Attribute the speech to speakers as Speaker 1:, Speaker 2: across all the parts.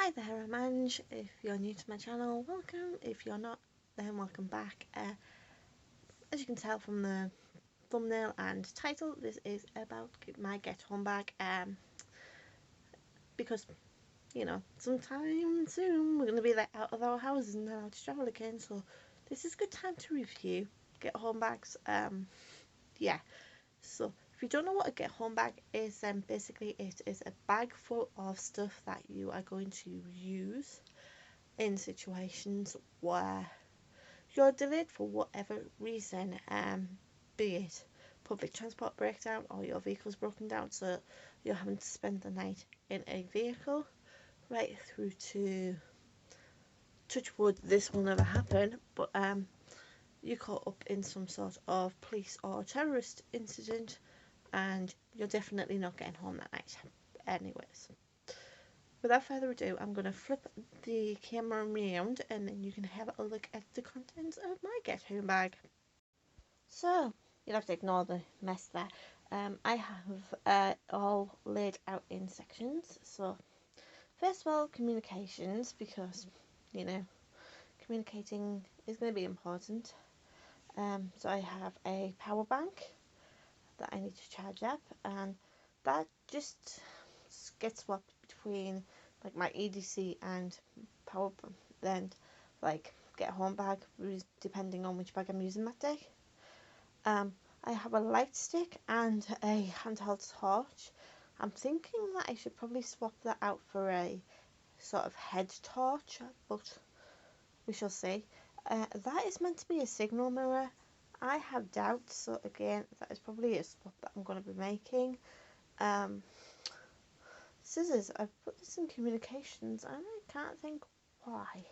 Speaker 1: Hi there, I'm Ange. If you're new to my channel, welcome. If you're not, then welcome back. As you can tell from the thumbnail and title, this is about my get home bag. Because, sometime soon we're going to be out of our houses and allowed to travel again, so this is a good time to review get home bags. Yeah. So if you don't know what a get home bag is, then basically it is a bag full of stuff that you are going to use in situations where you're delayed for whatever reason, be it public transport breakdown or your vehicle's broken down, so you're having to spend the night in a vehicle, right through to, touch wood, this will never happen, but you're caught up in some sort of police or terrorist incident and you're definitely not getting home that night. Anyways, without further ado, I'm going to flip the camera around and then you can have a look at the contents of my get home bag. So, you'll have to ignore the mess there. I have all laid out in sections. So, first of all, communications, because, communicating is going to be important. So I have a power bank that I need to charge up, and that just gets swapped between like my EDC and power and like get home bag, depending on which bag I'm using that day. I have a light stick and a handheld torch. I'm thinking that I should probably swap that out for a sort of head torch, but we shall see. That is meant to be a signal mirror. I have doubts, so again, that is probably a swap that I'm going to be making. Scissors, I've put this in communications and I can't think why.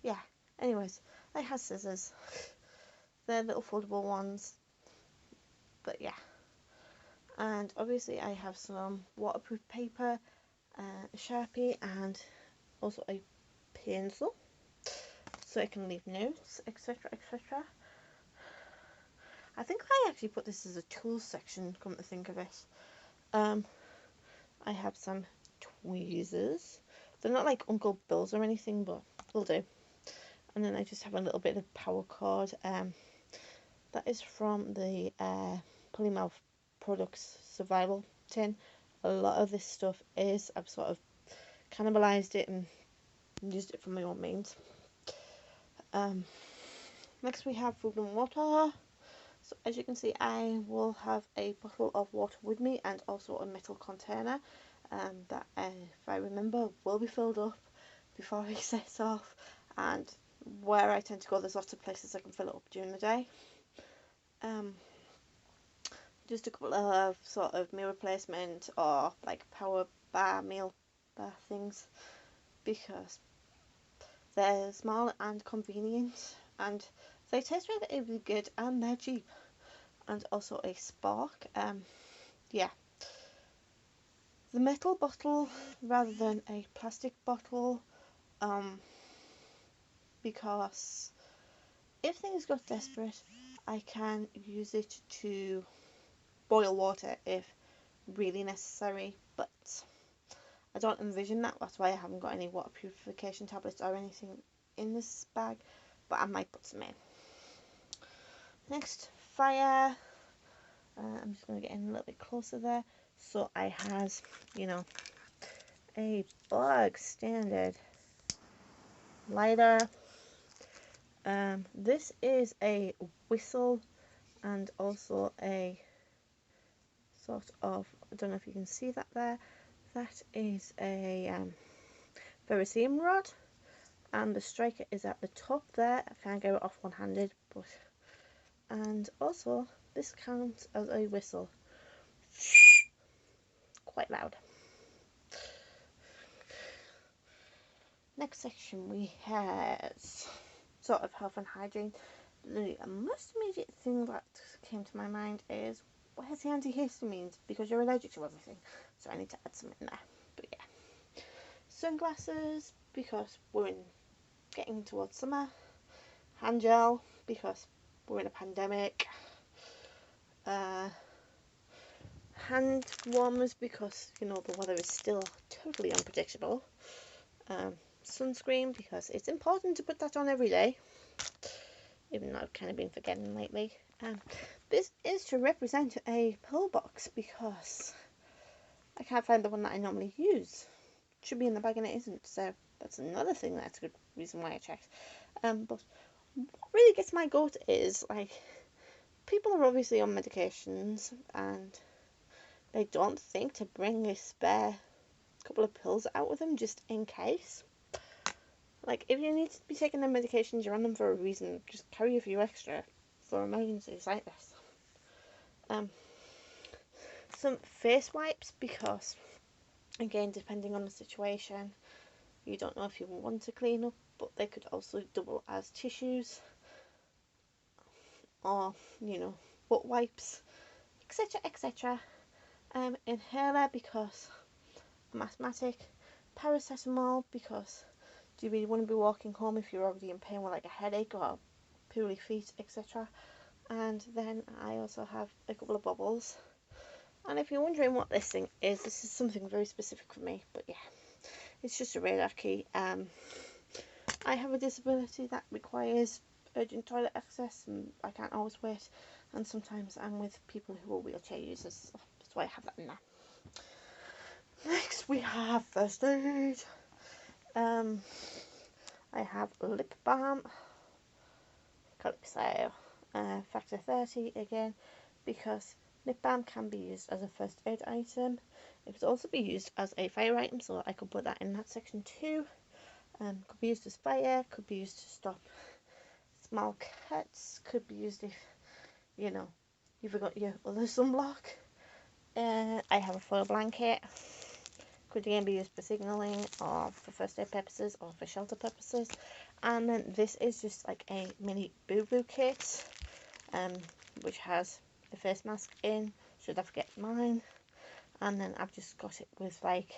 Speaker 1: Yeah, anyways, I have scissors. They're little foldable ones, but yeah. And obviously I have some waterproof paper, a Sharpie, and also a pencil, so I can leave notes, etc, etc. I think I actually put this as a tools section, come to think of it. I have some tweezers. They're not like Uncle Bill's or anything, but they'll do. And then I just have a little bit of power cord. That is from the Polymouth Products Survival tin. A lot of this stuff is, I've sort of cannibalized it and used it for my own means. Next we have food and water. So as you can see, I will have a bottle of water with me and also a metal container that, if I remember, will be filled up before I set off. And where I tend to go, there's lots of places I can fill it up during the day. Just a couple of sort of meal replacement or like power bar, meal bar things, because they're small and convenient and they taste really good and they're cheap. And also a spark. Yeah, the metal bottle rather than a plastic bottle, because if things got desperate I can use it to boil water if really necessary, but I don't envision that. That's why I haven't got any water purification tablets or anything in this bag, but I might put some in. Next, fire. I'm just going to get in a little bit closer there. So I have, a bog standard lighter. This is a whistle and also a sort of, I don't know if you can see that there, that is a ferrocerium rod, and the striker is at the top there. I can't get it off one-handed, but, and also this counts as a whistle. Quite loud. Next section we have sort of health and hygiene. The most immediate thing that came to my mind is, where's the antihistamines? Because you're allergic to everything, so I need to add some in there. But yeah, sunglasses because we're getting towards summer. Hand gel because we're in a pandemic. hand warmers because, you know, the weather is still totally unpredictable. Sunscreen because it's important to put that on every day, even though I've kind of been forgetting lately. This is to represent a pillbox because I can't find the one that I normally use. It should be in the bag and it isn't, so that's another thing that's a good reason why I checked. But what really gets my goat is, like, people are obviously on medications and they don't think to bring a spare couple of pills out with them just in case. Like, if you need to be taking them medications, you're on them for a reason, just carry a few extra for emergencies like this. Some face wipes because, again, depending on the situation, you don't know if you want to clean up, but they could also double as tissues, or, you know, butt wipes, etc, etc. Inhaler because I'm asthmatic. Paracetamol because do you really want to be walking home if you're already in pain with like a headache or poorly feet, etc. And then I also have a couple of bubbles. And if you're wondering what this thing is, this is something very specific for me, but yeah, it's just a radar key. I have a disability that requires urgent toilet access and I can't always wait, and sometimes I'm with people who are wheelchair users, so that's why I have that in there. Next we have first aid. I have lip balm, Calypso, factor 30 again, because lip balm can be used as a first aid item. It could also be used as a fire item, so I could put that in that section too. Could be used as fire, could be used to stop small cuts, could be used if, you know, you forgot your other sunblock. I have a foil blanket. Could again be used for signalling or for first aid purposes or for shelter purposes. And then this is just like a mini boo-boo kit, which has a face mask in, should I forget mine. And then I've just got it with like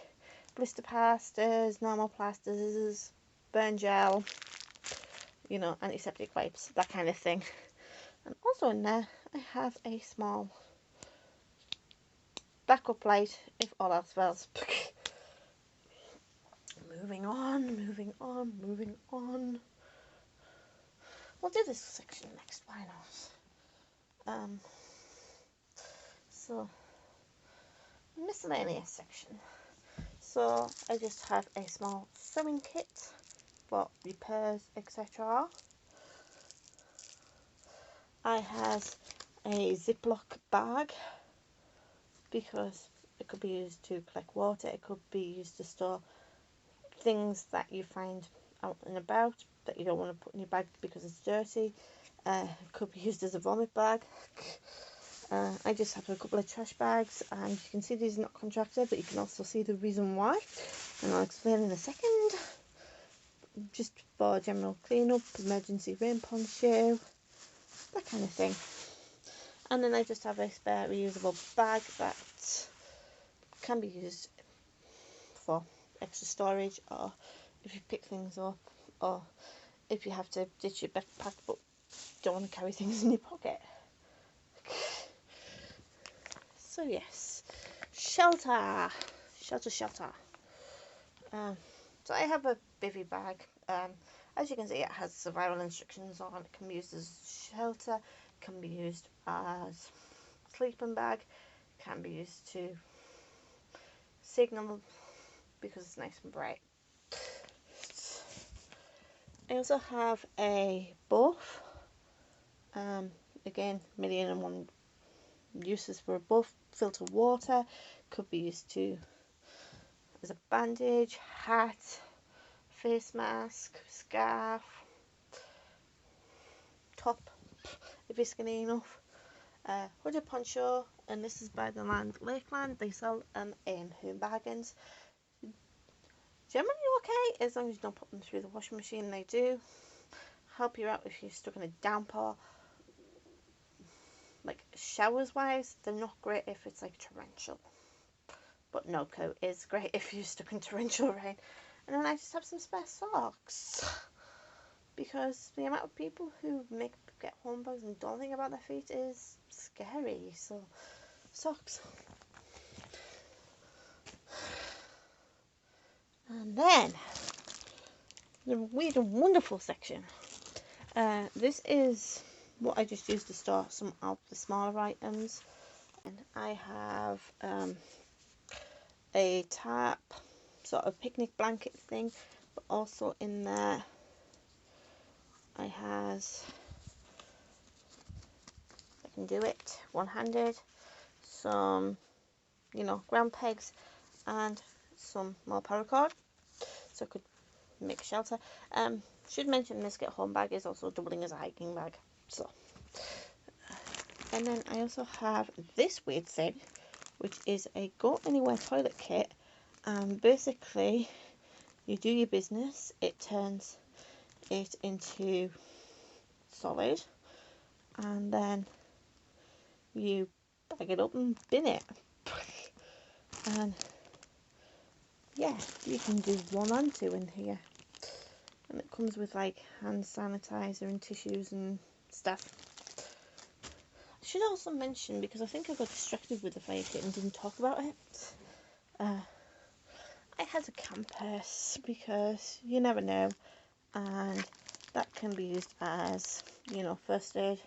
Speaker 1: blister plasters, normal plasters, burn gel, you know, antiseptic wipes, that kind of thing. And also in there I have a small backup light if all else fails. Moving on. We'll do this section next, why not? So, miscellaneous section. So, I just have a small sewing kit for repairs, etc. I have a Ziploc bag because it could be used to collect water, it could be used to store things that you find out and about that you don't want to put in your bag because it's dirty. It could be used as a vomit bag. I just have a couple of trash bags, and you can see these are not contracted, but you can also see the reason why, and I'll explain in a second. Just for general cleanup, emergency rain poncho, that kind of thing. And then I just have a spare reusable bag that can be used for extra storage, or if you pick things up, or if you have to ditch your backpack but don't want to carry things in your pocket. So yes, shelter. So I have a bivy bag. As you can see, it has survival instructions on. It can be used as shelter, can be used as sleeping bag, can be used to signal because it's nice and bright. I also have a buff. Again, 1,000,001 uses for a buff. Filter water, could be used to as a bandage, hat, face mask, scarf, top if you're skinny enough, hooded poncho, and this is by the land Lakeland. They sell them in Home Bargains. Generally okay, as long as you don't put them through the washing machine. They do help you out if you're stuck in a downpour. Like showers wise, they're not great if it's like torrential, but no coat is great if you're stuck in torrential rain. And then I just have some spare socks because the amount of people who get home bugs and don't think about their feet is scary. So socks. then the weird and wonderful section. This is what I just used to store some of the smaller items. And I have a tarp, sort of picnic blanket thing, but also in there I has, I can do it one-handed, some, you know, ground pegs and some more paracord, so I could make a shelter. Should mention this get home bag is also doubling as a hiking bag. So, and then I also have this weird thing, which is a go anywhere toilet kit. Basically, you do your business, it turns it into solid, and then you bag it up and bin it. And yeah, you can do 1 and 2 in here. And it comes with like hand sanitizer and tissues and stuff. I should also mention, because I think I got distracted with the fire kit and didn't talk about it, I had a campus because you never know, and that can be used as, you know, first aid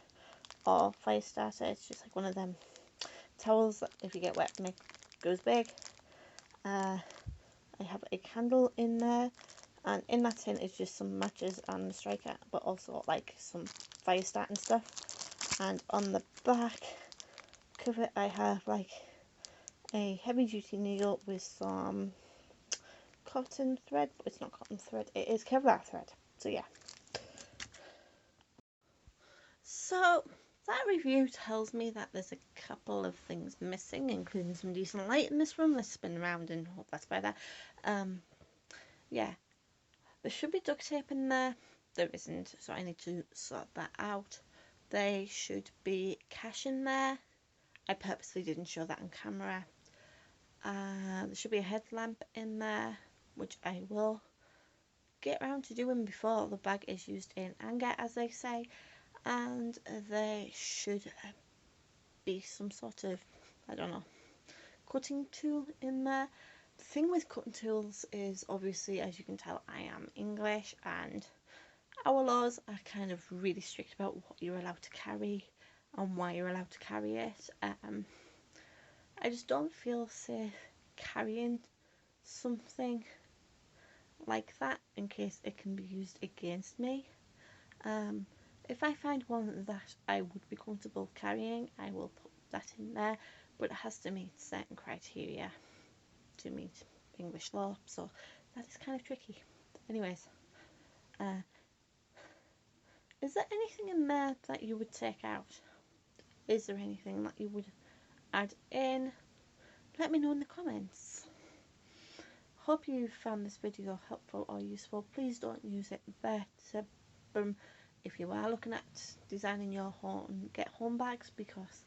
Speaker 1: or fire starter. It's just like one of them towels that if you get wet and it goes big. I have a candle in there, and in that tin is just some matches and a striker, but also like some fire starting stuff. And on the back cover I have like a heavy duty needle with some cotton thread, but it's not cotton thread, it is Kevlar thread. So yeah. So that review tells me that there's a couple of things missing, including some decent light in this room. Let's spin around and hope that's better. Yeah, there should be duct tape in there. There isn't, so I need to sort that out. There should be cash in there. I purposely didn't show that on camera. There should be a headlamp in there, which I will get around to doing before the bag is used in anger, as they say. And there should be some sort of, I don't know, cutting tool in there. The thing with cutting tools is, obviously, as you can tell, I am English, and our laws are kind of really strict about what you're allowed to carry and why you're allowed to carry it. I just don't feel safe carrying something like that in case it can be used against me. If I find one that I would be comfortable carrying, I will put that in there, but it has to meet certain criteria to meet English law, so that is kind of tricky. Anyways, is there anything in there that you would take out? Is there anything that you would add in? Let me know in the comments. Hope you found this video helpful or useful. Please don't use it verbatim if you are looking at designing your home, get home bags, because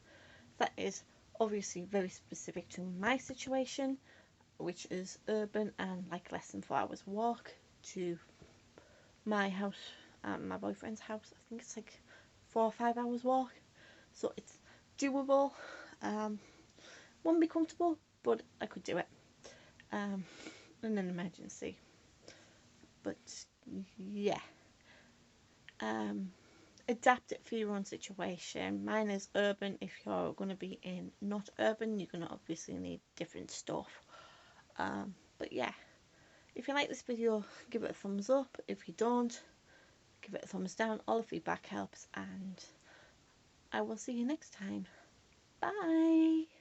Speaker 1: that is obviously very specific to my situation, which is urban and like less than 4 hours walk to my house and my boyfriend's house. I think it's like 4 or 5 hours walk, so it's doable. Won't be comfortable, but I could do it in an emergency. But yeah, adapt it for your own situation. Mine is urban. If you're going to be in not urban, you're going to obviously need different stuff. But yeah, if you like this video, give it a thumbs up. If you don't, give it a thumbs down. All the feedback helps, and I will see you next time. Bye.